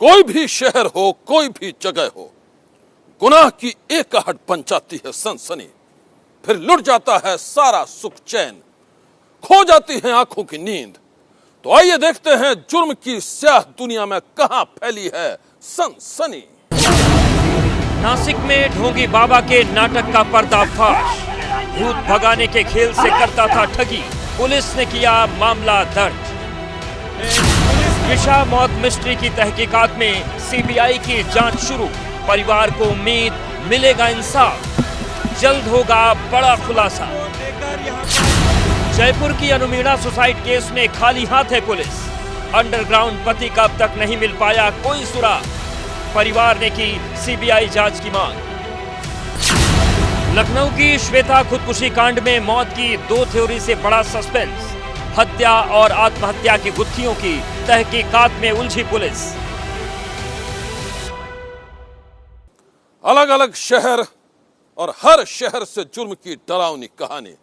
कोई भी शहर हो, कोई भी जगह हो, गुनाह की एक आहट बन जाती है सनसनी, फिर लुट जाता है सारा सुख चैन, खो जाती है आंखों की नींद। तो आइए देखते हैं जुर्म की स्याह दुनिया में कहां फैली है सनसनी। नासिक में ढोंगी बाबा के नाटक का पर्दाफाश। भूत भगाने के खेल से करता था ठगी, पुलिस ने किया मामला दर्ज। विशा मौत मिस्ट्री की तहकीकात में सीबीआई की जांच शुरू। परिवार को उम्मीद मिलेगा इंसाफ, जल्द होगा बड़ा खुलासा। जयपुर की अनुमीणा सुसाइड केस में खाली हाथ है पुलिस। अंडरग्राउंड पति का अब तक नहीं मिल पाया कोई सुराग। परिवार ने की सीबीआई जांच की मांग। लखनऊ की श्वेता खुदकुशी कांड में मौत की दो थ्योरी से बड़ा सस्पेंस। हत्या और आत्महत्या की गुत्थियों की तहकीकात में उलझी पुलिस। अलग अलग शहर और हर शहर से जुर्म की डरावनी कहानी।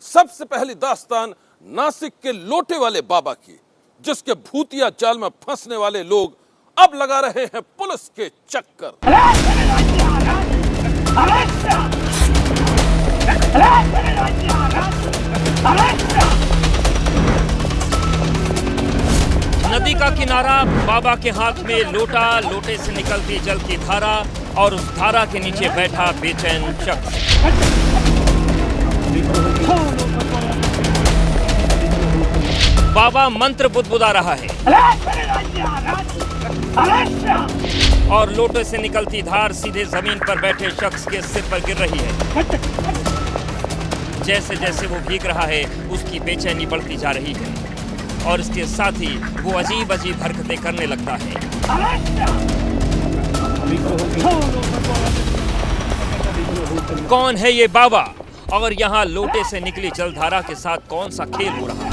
सबसे पहली दास्तान नासिक के लोटे वाले बाबा की, जिसके भूतिया जाल में फंसने वाले लोग अब लगा रहे हैं पुलिस के चक्कर। नदी का किनारा, बाबा के हाथ में लोटा, लोटे से निकलती जल की धारा और उस धारा के नीचे बैठा बेचैन शख्स। बाबा मंत्र बुदबुदा रहा है और लोटे से निकलती धार सीधे जमीन पर बैठे शख्स के सिर पर गिर रही है। जैसे जैसे वो भीग रहा है, उसकी बेचैनी बढ़ती जा रही है और इसके साथ ही वो अजीब अजीब हरकतें करने लगता है। कौन है ये बाबा और यहाँ लोटे से निकली जलधारा के साथ कौन सा खेल हो रहा है?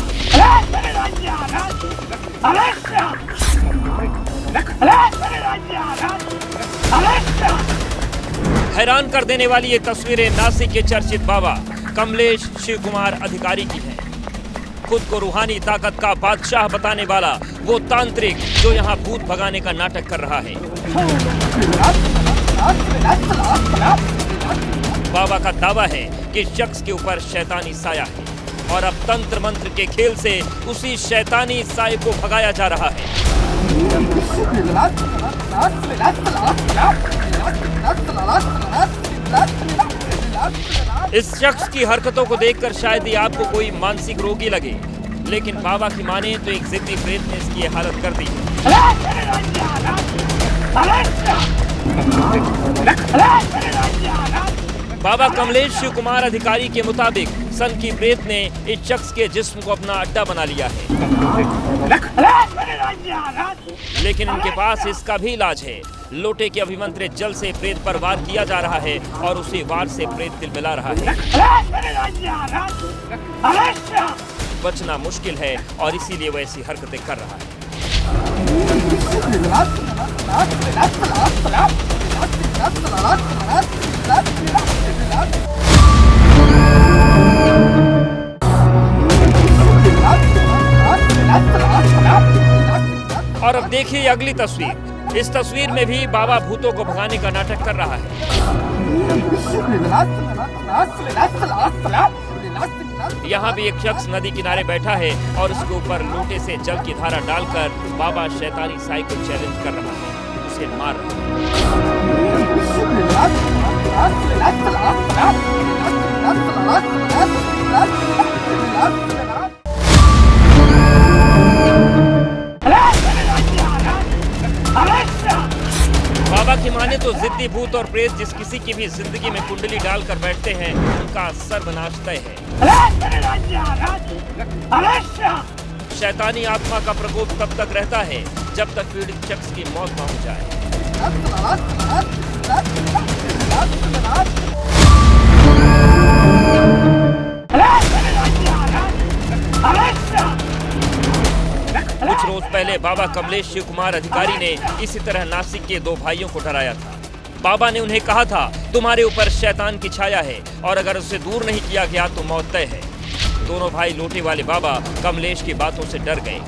हैरान कर देने वाली ये तस्वीरें नासिक के चर्चित बाबा कमलेश शिव कुमार अधिकारी की हैं। खुद को रूहानी ताकत का बादशाह बताने वाला वो तांत्रिक जो यहाँ भूत भगाने का नाटक कर रहा है। बाबा का दावा है कि शख्स के ऊपर शैतानी साया है और अब तंत्र मंत्र के खेल से उसी शैतानी साये को भगाया जा रहा है। इस शख्स की हरकतों को देखकर शायद ही आपको कोई मानसिक रोगी लगे, लेकिन बाबा की माने तो एक जिद्दी प्रेत ने इसकी ये हालत कर दी। बाबा कमलेश शिव कुमार अधिकारी के मुताबिक सन की प्रेत ने इस शख्स के जिस्म को अपना अड्डा बना लिया है, लेकिन इनके पास इसका भी इलाज है। लोटे के अभिमंत्रित जल से प्रेत पर वार किया जा रहा है और उसी वार से प्रेत तिलमिला रहा है। बचना मुश्किल है और इसीलिए वो ऐसी हरकतें कर रहा है। और अब देखिए अगली तस्वीर। इस तस्वीर में भी बाबा भूतों को भगाने का नाटक कर रहा है। यहाँ भी एक शख्स नदी किनारे बैठा है और उसके ऊपर लोटे से जल की धारा डालकर बाबा शैतानी साई को चैलेंज कर रहा है, उसे मार बाबा की माने तो जिद्दी भूत और प्रेत जिस किसी की भी जिंदगी में कुंडली डालकर बैठते हैं, उनका सर्वनाश तय है। शैतानी आत्मा का प्रकोप तब तक रहता है जब तक पीड़ित शख्स की मौत न हो जाए। कुछ रोज पहले बाबा कमलेश शिव कुमार अधिकारी ने इसी तरह नासिक के दो भाइयों को डराया था। बाबा ने उन्हें कहा था, तुम्हारे ऊपर शैतान की छाया है और अगर उसे दूर नहीं किया गया तो मौत तय है। दोनों भाई लोटे वाले बाबा कमलेश की बातों से डर गए।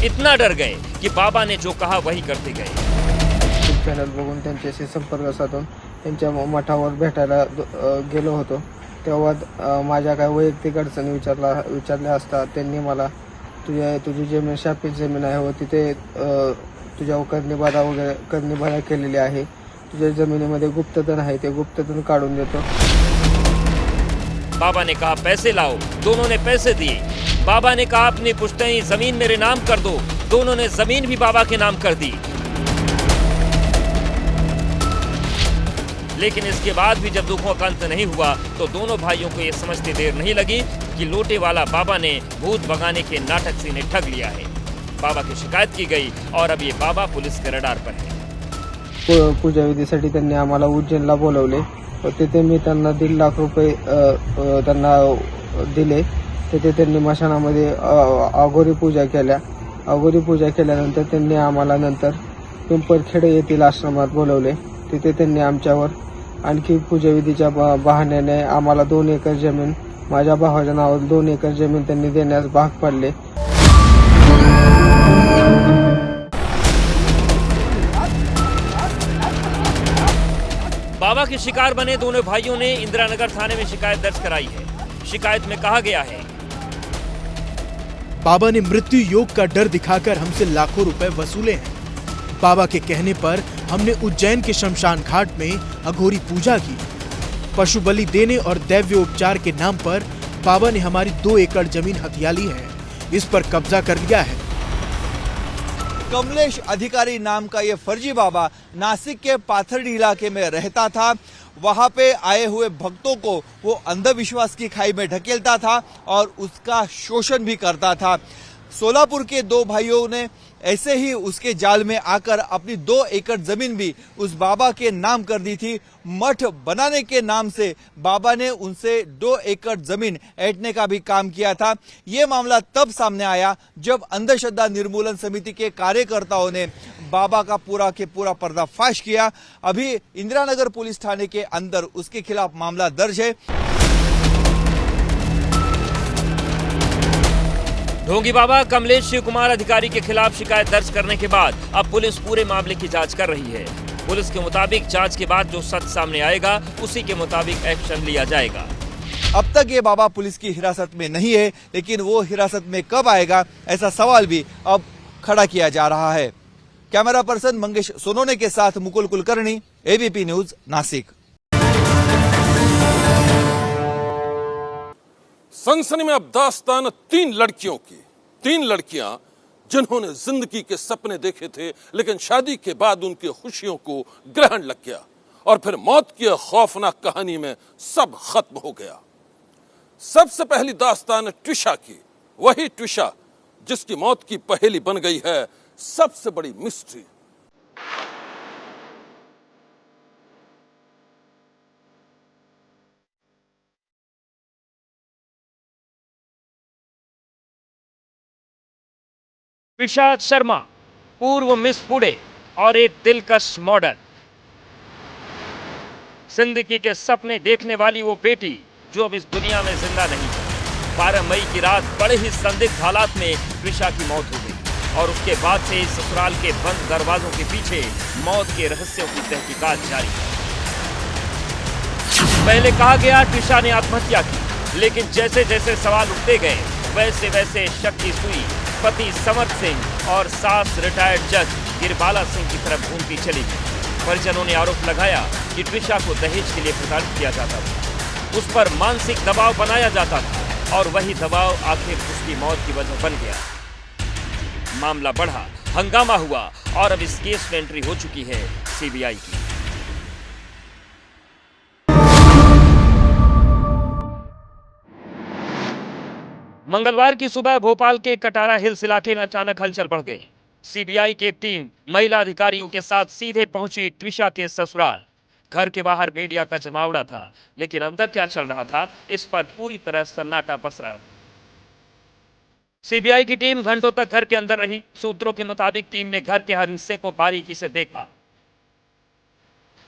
इतना डर गए कि बाबा ने जो कहा वही करते गए। चॅनल बघून त्यांच्याशी संपर्क साधून त्यांच्या मठावर भेटायला गेलो होतो। तेव्हा माझ्या काय वैयक्तिक अडचणी विचारल्या असता त्यांनी मला तुझी जमीन शापित जमीन आहे व तिथे तुझ्या करणी केलेली आहे, तुझ्या जमिनीमध्ये गुप्तधन आहे, ते गुप्तधन काढून देतो। बाबा ने कहा पैसे लाओ, दोनों ने पैसे दिए। बाबा ने कहा अपनी पुश्तैनी जमीन मेरे नाम कर दो, दोनों ने जमीन भी बाबा के नाम कर दी। लेकिन इसके बाद भी जब दुखों का अंत नहीं हुआ तो दोनों भाइयों को यह समझते देर नहीं लगी कि लोटे वाला बाबा ने भूत भगाने के नाटक से इन्हें ठग लिया है। बाबा की शिकायत की गई और अब ये बाबा पुलिस के रडार पर है। पूजा विधीसाठी त्यांनी आम्हाला उज्जैनला बोलवले व तिथे मी त्यांना 1.5 लाख रुपये त्यांना दिले। तिथे त्यांनी मशानामध्ये अघोरी पूजा केल्या। अघोरी पूजा केल्यानंतर त्यांनी आम्हाला नंतर पिंपरखेडे येथील आश्रमात बोलवले। तिथे त्यांनी आमच्यावर आणखी पूजाविधीच्या बहाण्याने आम्हाला 2 एकर जमीन, माझ्या भावाच्या नावावर 2 एकर जमीन त्यांनी देण्यास भाग पाडले। बाबा के शिकार बने दोनों भाइयों ने इंदिरानगर थाने में शिकायत दर्ज कराई है। शिकायत में कहा गया है, बाबा ने मृत्यु योग का डर दिखाकर हमसे लाखों रुपए वसूले हैं। बाबा के कहने पर हमने उज्जैन के शमशान घाट में अघोरी पूजा की। पशु बलि देने और दैव्य उपचार के नाम पर बाबा ने हमारी 2 एकड़ जमीन हथिया ली है, इस पर कब्जा कर लिया है। कमलेश अधिकारी नाम का ये फर्जी बाबा नासिक के पाथरडी इलाके में रहता था। वहां पे आए हुए भक्तों को वो अंधविश्वास की खाई में ढकेलता था और उसका शोषण भी करता था। सोलापुर के 2 भाइयों ने ऐसे ही उसके जाल में आकर अपनी 2 एकड़ जमीन भी उस बाबा के नाम कर दी थी। मठ बनाने के नाम से बाबा ने उनसे 2 एकड़ जमीन ऐंठने का भी काम किया था। ये मामला तब सामने आया जब अंधश्रद्धा निर्मूलन समिति के कार्यकर्ताओं ने बाबा का पूरा के पूरा पर्दाफाश किया। अभी इंदिरानगर पुलिस थाने के अंदर उसके खिलाफ मामला दर्ज है। ढोंगी बाबा कमलेश शिव कुमार अधिकारी के खिलाफ शिकायत दर्ज करने के बाद अब पुलिस पूरे मामले की जांच कर रही है। पुलिस के मुताबिक जांच के बाद जो सच सामने आएगा उसी के मुताबिक एक्शन लिया जाएगा। अब तक ये बाबा पुलिस की हिरासत में नहीं है, लेकिन वो हिरासत में कब आएगा ऐसा सवाल भी अब खड़ा किया जा रहा है। कैमरा पर्सन मंगेश सोनोने के साथ मुकुल कुलकर्णी, एबीपी न्यूज, नासिक। सनसनी में अब दास्तान 3 लड़कियों की। 3 लड़कियां जिन्होंने जिंदगी के सपने देखे थे, लेकिन शादी के बाद उनकी खुशियों को ग्रहण लग गया और फिर मौत की खौफनाक कहानी में सब खत्म हो गया। सबसे पहली दास्तान ट्विशा की, वही ट्विशा जिसकी मौत की पहेली बन गई है सबसे बड़ी मिस्ट्री। ट्विशा शर्मा, पूर्व मिस पुणे और एक दिलकश मॉडल। जिंदगी के सपने देखने वाली वो बेटी जो अब इस दुनिया में जिंदा नहीं है। 12 मई की रात बड़े ही संदिग्ध हालात में ट्विशा की मौत हो गई और उसके बाद से ससुराल के बंद दरवाजों के पीछे मौत के रहस्यों की तहकीकात जारी है। पहले कहा गया ट्विशा ने आत्महत्या की, लेकिन जैसे जैसे सवाल उठते गए वैसे वैसे शक की सुई पति समर्थ सिंह और सास रिटायर्ड जज गिरबाला सिंह की तरफ घूमती चली गई। परिजनों ने आरोप लगाया कि ट्विशा को दहेज के लिए प्रताड़ित किया जाता था, उस पर मानसिक दबाव बनाया जाता था और वही दबाव आखिर उसकी मौत की वजह बन गया। मामला बढ़ा, हंगामा हुआ और अब इस केस में एंट्री हो चुकी है सीबीआई की। मंगलवार की सुबह भोपाल के कटारा हिल्स इलाके में अचानक हलचल बढ़ गई। सीबीआई की एक टीम महिला अधिकारियों के साथ सीधे पहुंची ट्विशा के ससुराल। घर के बाहर मीडिया का जमावड़ा था, लेकिन अंदर क्या चल रहा था इस पर पूरी तरह सन्नाटा पसरा। सीबीआई की टीम घंटों तक घर के अंदर रही। सूत्रों के मुताबिक टीम ने घर के हर हिस्से को बारीकी से देखा,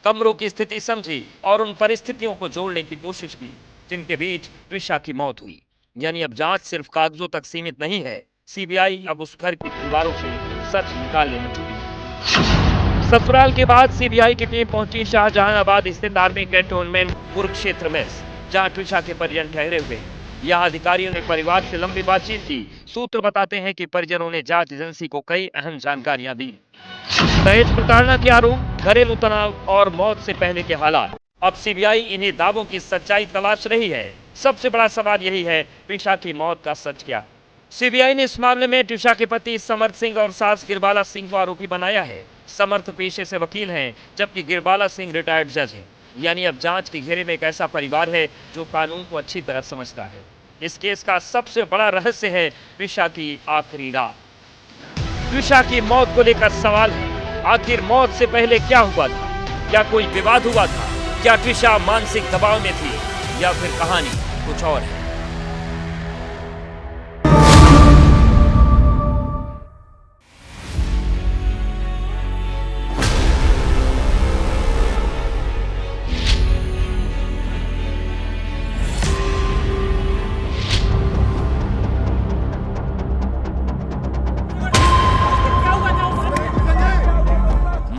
कमरों की स्थिति समझी और उन परिस्थितियों को जोड़ने की कोशिश की जिनके बीच ट्विशा की मौत हुई। यानी अब जांच सिर्फ कागजों तक सीमित नहीं है, सीबीआई अब उस घर की दीवारों से सच निकालने में जुटी है। ससुराल के बाद सीबीआई की टीम पहुंची शाहजहानाबाद स्थित आर्मी कैंटोनमेंट कुरुक्षेत्र में, जहां ट्विशा के परिजन ठहरे हुए हैं। यहाँ अधिकारियों ने परिवार से लंबी बातचीत की। सूत्र बताते हैं कि परिजनों ने जांच एजेंसी को कई अहम जानकारियां दी। दहेज प्रताड़ना के आरोप, घरेलू तनाव और मौत से पहले के हालात। अब सीबीआई इन्हीं दावों की सच्चाई तलाश रही है। सबसे बड़ा सवाल यही है, ट्विशा की मौत का सच क्या? सीबीआई ने इस मामले में ट्विशा के पति समर्थ सिंह और सास गिरबाला सिंह को आरोपी बनाया है। समर्थ पेशे से वकील हैं, जबकि गिरबाला सिंह रिटायर्ड जज हैं। यानी अब जांच के घेरे में एक ऐसा परिवार है जो कानून को अच्छी तरह समझता है। इस केस का सबसे बड़ा रहस्य है ट्विशा की आखिरी रात। ट्विशा की मौत को लेकर सवाल है, आखिर मौत से पहले क्या हुआ था? क्या कोई विवाद हुआ था? क्या ट्विशा मानसिक दबाव में थी, या फिर कहानी कुछ और है?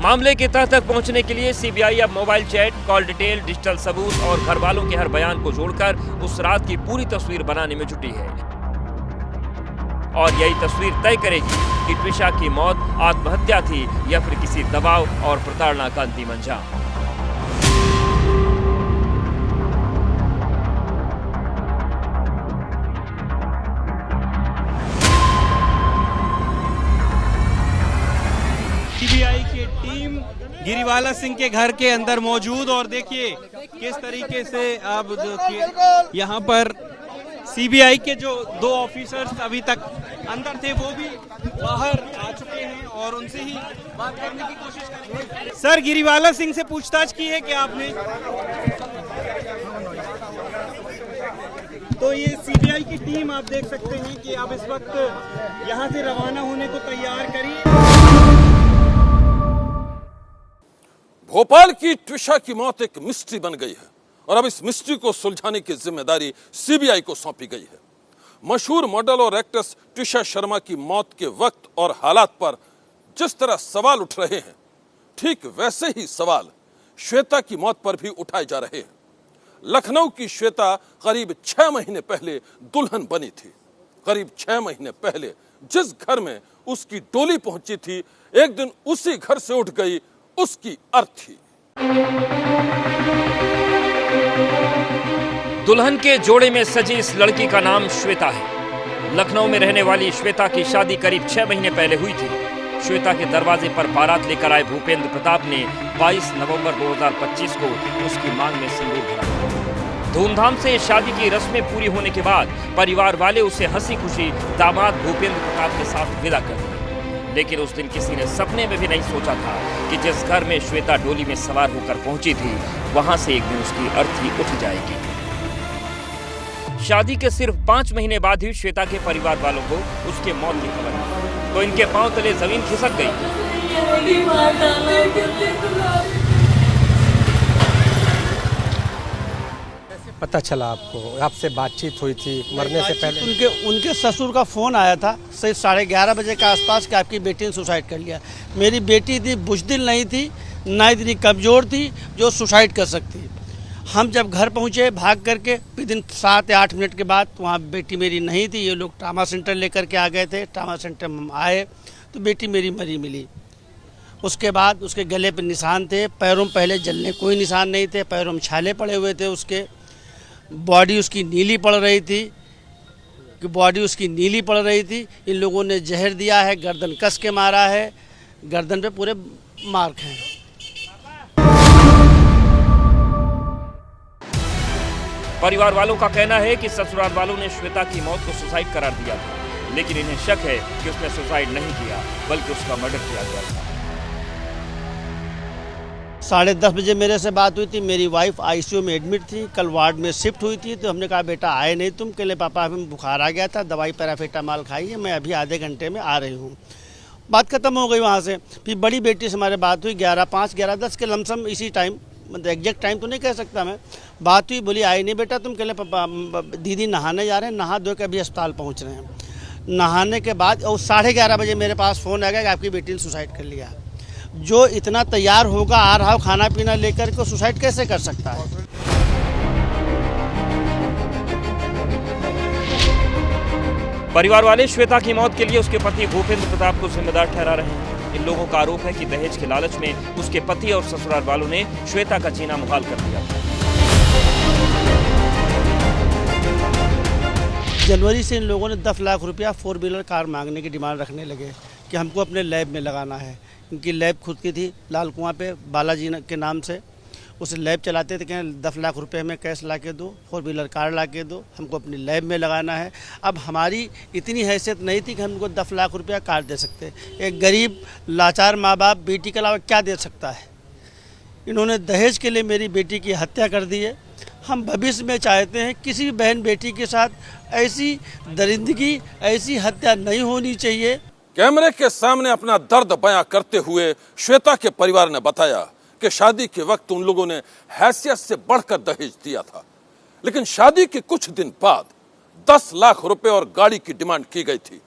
मामले की तह तक पहुंचने के लिए सीबीआई अब mobile chat, call detail, digital सबूत और घर वालों के हर बयान को जोड़कर उस रात की पूरी तस्वीर बनाने में जुटी है। और यही तस्वीर तय करेगी कि ट्विशा की मौत आत्महत्या थी या फिर किसी दबाव और प्रताड़ना का अंतिम अंजाम। सीबीआई की टीम गिरिवाला सिंह के घर के अंदर मौजूद, और देखिए किस तरीके से अब यहाँ पर सीबीआई के जो 2 ऑफिसर्स अभी तक अंदर थे वो भी बाहर आ चुके हैं और उनसे ही बात करने की कोशिश कर रहे हैं। सर, गिरिवाला सिंह से पूछताछ की है कि आपने? तो ये सीबीआई की टीम आप देख सकते हैं कि अब इस वक्त यहाँ से रवाना होने को तैयार करी। भोपाल की ट्विशा की मौत एक मिस्ट्री बन गई है और अब इस मिस्ट्री को सुलझाने की जिम्मेदारी सीबीआई को सौंपी गई है। मशहूर मॉडल और एक्ट्रेस ट्विशा शर्मा की मौत के वक्त और हालात पर जिस तरह सवाल उठ रहे हैं, ठीक वैसे ही सवाल श्वेता की मौत पर भी उठाए जा रहे हैं। लखनऊ की श्वेता करीब 6 महीने पहले दुल्हन बनी थी। करीब 6 महीने पहले जिस घर में उसकी डोली पहुंची थी, एक दिन उसी घर से उठ गई उसकी अर्थी। दुल्हन के जोड़े में सजी इस लड़की का नाम श्वेता है। लखनऊ में रहने वाली श्वेता की शादी करीब 6 महीने पहले हुई थी। श्वेता के दरवाजे पर बारात लेकर आए भूपेंद्र प्रताप ने 22 नवंबर 2025 को उसकी मांग में सिंदूर भरा। धूमधाम से शादी की रस्में पूरी होने के बाद परिवार वाले उसे हंसी खुशी दामाद भूपेंद्र प्रताप के साथ विदा कर दिए। लेकिन उस दिन किसी ने सपने में भी नहीं सोचा था कि जिस घर में श्वेता डोली में सवार होकर पहुंची थी, वहां से एक दिन उसकी अर्थी उठ जाएगी। शादी के सिर्फ 5 महीने बाद ही श्वेता के परिवार वालों को उसके मौत की खबर मिली, तो इनके पांव तले जमीन खिसक गई। पता चला आपको? आपसे बातचीत हुई थी मरने से पहले? उनके ससुर का फोन आया था सही 11:30 बजे के आसपास कि आपकी बेटी ने सुसाइड कर लिया। मेरी बेटी थी, बुज़दिल नहीं थी, ना इतनी कमज़ोर थी जो सुसाइड कर सकती। हम जब घर पहुंचे भाग करके, विदिन 7 या 8 मिनट के बाद वहाँ बेटी मेरी नहीं थी। ये लोग ट्रामा सेंटर लेकर के आ गए थे। ट्रामा सेंटर में आए तो बेटी मेरी मरी मिली। उसके बाद उसके गले पर निशान थे, पैरों में पहले जलने कोई निशान नहीं थे, पैरों में छाले पड़े हुए थे। उसके बॉडी उसकी नीली पड़ रही थी इन लोगों ने जहर दिया है, गर्दन कस के मारा है, गर्दन पे पूरे मार्क हैं। परिवार वालों का कहना है कि ससुराल वालों ने श्वेता की मौत को सुसाइड करार दिया था, लेकिन इन्हें शक है कि उसने सुसाइड नहीं किया बल्कि उसका मर्डर किया गया था। 10:30 बजे मेरे से बात हुई थी। मेरी वाइफ आईसीयू में एडमिट थी, कल वार्ड में शिफ्ट हुई थी। तो हमने कहा बेटा आए नहीं तुम? कहले पापा हमें बुखार आ गया था, दवाई पैरासीटामोल खाई है, मैं अभी आधे घंटे में आ रही हूँ। बात खत्म हो गई वहाँ से। फिर बड़ी बेटी से हमारे बात हुई 11:05 11:10 के लमसम इसी टाइम, मतलब एग्जैक्ट टाइम तो नहीं कह सकता मैं। बात हुई, बोली आई नहीं बेटा तुम? कहले पापा दीदी नहाने जा रहे हैं, नहा धो के अभी अस्पताल पहुँच रहे हैं। नहाने के बाद और 11:30 बजे मेरे पास फ़ोन आएगा कि आपकी बेटी ने सुसाइड कर लिया। जो इतना तैयार होगा आ रहा हो खाना पीना लेकर के, सुसाइड कैसे कर सकता है? परिवार वाले श्वेता की मौत के लिए उसके पति भूपेंद्र प्रताप को जिम्मेदार ठहरा रहे हैं। इन लोगों का आरोप है कि दहेज के लालच में उसके पति और ससुराल वालों ने श्वेता का जीना मुहाल कर दिया। जनवरी से इन लोगों ने 10 लाख रुपया 4 व्हीलर कार मांगने की डिमांड रखने लगे कि हमको अपने लैब में लगाना है। इनकी लैब खुद की थी लाल कुआं पे, बालाजी के नाम से उस लैब चलाते थे। कहें 10 लाख रुपए हमें कैश ला के दो, 4 व्हीलर कार ला के दो, हमको अपनी लैब में लगाना है। अब हमारी इतनी हैसियत नहीं थी कि हमको 10 लाख रुपया कार दे सकते। एक गरीब लाचार माँ बाप बेटी के अलावा क्या दे सकता है? इन्होंने दहेज के लिए मेरी बेटी की हत्या कर दी है। हम भविष्य में चाहते हैं किसी भी बहन बेटी के साथ ऐसी दरिंदगी, ऐसी हत्या नहीं होनी चाहिए। कैमरे के सामने अपना दर्द बयां करते हुए श्वेता के परिवार ने बताया कि शादी के वक्त उन लोगों ने हैसियत से बढ़कर दहेज दिया था, लेकिन शादी के कुछ दिन बाद 10 लाख रुपए और गाड़ी की डिमांड की गई थी।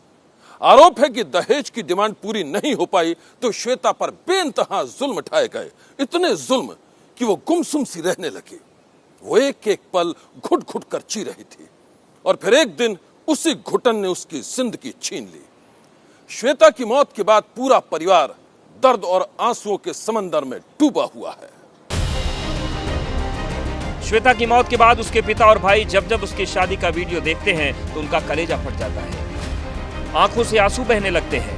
आरोप है कि दहेज की डिमांड पूरी नहीं हो पाई तो श्वेता पर बेइंतहा जुल्म ढाए गए, इतने जुल्म कि वो गुमसुम सी रहने लगी। वो एक एक पल घुट घुट कर जी रही थी और फिर एक दिन उसी घुटन ने उसकी जिंदगी छीन ली। श्वेता की मौत के बाद पूरा परिवार दर्द और आंसुओं के समंदर में डूबा हुआ है। श्वेता की मौत के बाद उसके पिता और भाई जब जब उसकी शादी का वीडियो देखते हैं तो उनका कलेजा फट जाता है, आंखों से आंसू बहने लगते हैं।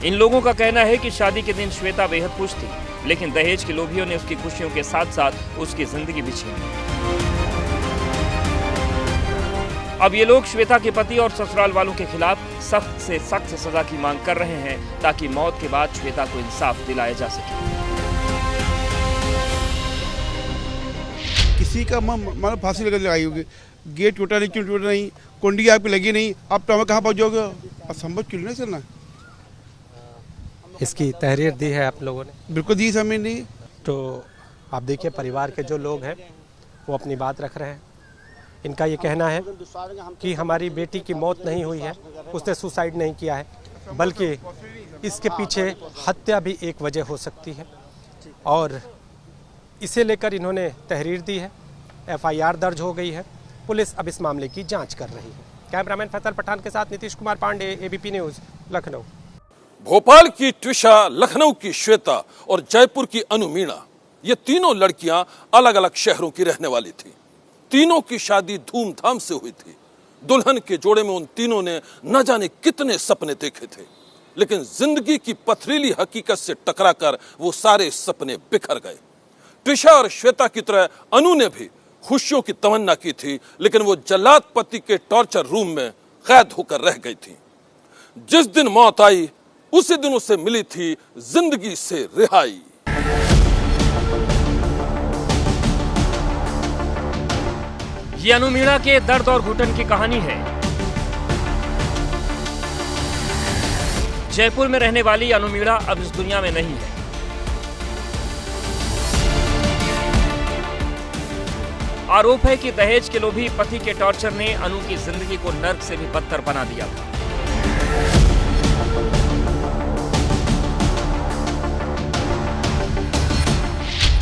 इन लोगों का कहना है कि शादी के दिन श्वेता बेहद खुश थी, लेकिन दहेज के लोभियों ने उसकी खुशियों के साथ साथ उसकी जिंदगी भी छीन ली। अब ये लोग श्वेता के पति और ससुराल वालों के खिलाफ सख्त से सख्त सजा की मांग कर रहे हैं ताकि मौत के बाद श्वेता को इंसाफ दिलाया जा सके। किसी का मतलब फांसी लगाई होगी, गेट टूटा नहीं, क्यों टूटा नहीं, कुंडी आपकी लगी नहीं, आप तो हमें कहाँ पहुँचोगे? असंभव क्यों नहीं चलना। इसकी तहरीर दी है आप लोगों ने? बिल्कुल दी समय नहीं। तो आप देखिए परिवार के जो लोग हैं वो अपनी बात रख रहे हैं। इनका ये कहना है कि हमारी बेटी की मौत नहीं हुई है, उसने सुसाइड नहीं किया है, बल्कि इसके पीछे हत्या भी एक वजह हो सकती है और इसे लेकर इन्होंने तहरीर दी है। FIR दर्ज हो गई है। पुलिस अब इस मामले की जांच कर रही है। कैमरामैन फैसल पठान के साथ नीतीश कुमार पांडे, ABP न्यूज़, लखनऊ। भोपाल की ट्विशा, लखनऊ की श्वेता और जयपुर की अनु मीणा, ये तीनों लड़कियां अलग अलग शहरों की रहने वाली थी। तीनों की शादी धूमधाम से हुई थी। दुल्हन के जोड़े में उन तीनों ने न जाने कितने सपने देखे थे, लेकिन जिंदगी की पथरीली हकीकत से टकराकर वो सारे सपने बिखर गए। ट्विशा और श्वेता की तरह अनु ने भी खुशियों की तमन्ना की थी, लेकिन वो जल्लाद पति के टॉर्चर रूम में कैद होकर रह गई थी। जिस दिन मौत आई उसी दिन उसे मिली थी जिंदगी से रिहाई। ये अनु मीणा के दर्द और घुटन की कहानी है। जयपुर में रहने वाली अनु मीणा अब इस दुनिया में नहीं है। आरोप है कि दहेज के लोभी पति के टॉर्चर ने अनु की जिंदगी को नर्क से भी बदतर बना दिया था।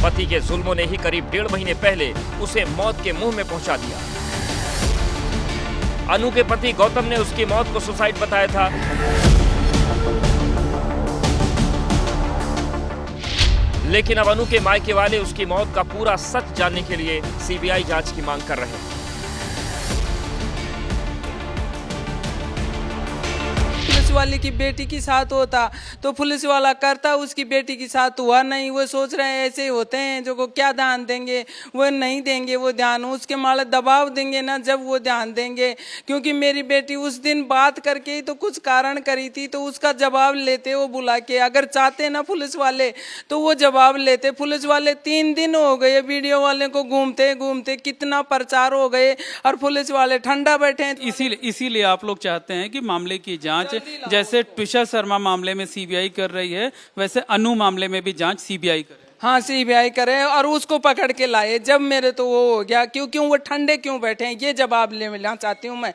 पति के जुल्मों ने ही करीब 1.5 महीने पहले उसे मौत के मुंह में पहुंचा दिया। अनु के पति गौतम ने उसकी मौत को सुसाइड बताया था। लेकिन अब अनु के मायके वाले उसकी मौत का पूरा सच जानने के लिए CBI जांच की मांग कर रहे हैं। पुलिस वाले की बेटी के साथ होता तो पुलिस वाला करता, उसकी बेटी के साथ हुआ नहीं। वो सोच रहे हैं ऐसे होते हैं जो को क्या ध्यान देंगे, वो नहीं देंगे वो ध्यान, उसके माले दबाव देंगे ना जब वो ध्यान देंगे। क्योंकि मेरी बेटी उस दिन बात करके ही तो कुछ कारण करी थी, तो उसका जवाब लेते वो बुला के। अगर चाहते ना पुलिस वाले तो वो जवाब लेते। पुलिस वाले 3 दिन हो गए वीडियो वाले को घूमते घूमते, कितना प्रचार हो गए और पुलिस वाले ठंडा बैठे हैं। इसीलिए आप लोग चाहते हैं कि मामले की जांच जैसे ट्विशा शर्मा मामले में CBI कर रही है, वैसे अनु मामले में भी जांच CBI करे। हाँ सीबीआई करे और उसको पकड़ के लाए। जब मेरे तो वो हो गया, क्यों वो ठंडे क्यों बैठे हैं, ये जवाब लेना चाहती हूँ मैं।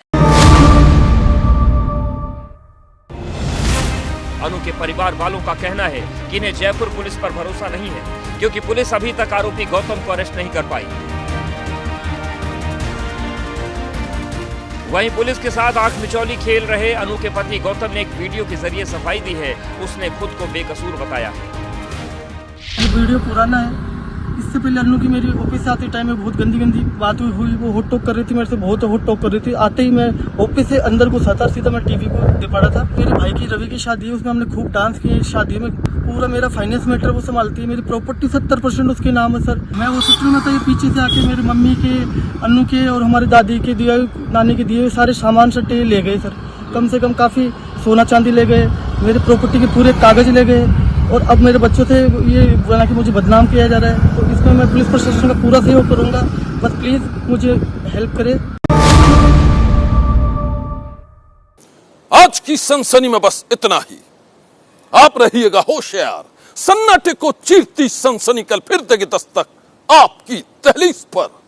अनु के परिवार वालों का कहना है कि इन्हें जयपुर पुलिस पर भरोसा नहीं है, क्योंकि पुलिस अभी तक आरोपी गौतम को अरेस्ट नहीं कर पाई। वहीं पुलिस के साथ आंख मिचौली खेल रहे अनु के पति गौतम ने एक वीडियो के जरिए सफाई दी है। उसने खुद को बेकसूर बताया है। ये वीडियो पुराना है। इससे पहले अनु की मेरी ऑफिस से आते टाइम में बहुत गंदी बात हुई। वो होट टॉक कर रही थी मेरे से, बहुत होट टॉक कर रही थी। आते ही मैं ऑफिस से अंदर घुसा था, सीधा मैं टीवी को दे पड़ा था। मेरे भाई की रवि की शादी है, उसमें हमने खूब डांस किया। शादी में पूरा मेरा फाइनेंस मैटर वो संभालती है। मेरी प्रॉपर्टी 70% उसके नाम है सर। मैं वो सिस्टम में था, ये पीछे से आके मेरी मम्मी के, अनु के और हमारी दादी के दिए, नानी के दिए हुए सारे सामान सट्टे ले गए सर। कम से कम काफ़ी सोना चांदी ले गए, मेरे प्रॉपर्टी के पूरे कागज ले गए, और अब मेरे बच्चों से ये बना कि मुझे बदनाम किया जा रहा है। तो इसमें मैं पुलिस प्रशासन का पूरा सहयोग करूंगा। बस प्लीज मुझे हेल्प करें। आज की सनसनी में बस इतना ही। आप रहिएगा होशियार। सन्नाटे को चीरती सनसनी कल फिर देगी दस्तक आपकी दहलीज पर।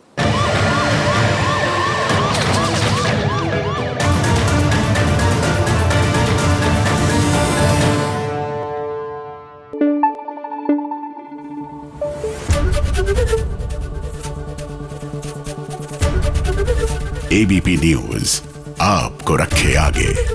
एबीपी न्यूज आपको रखे आगे।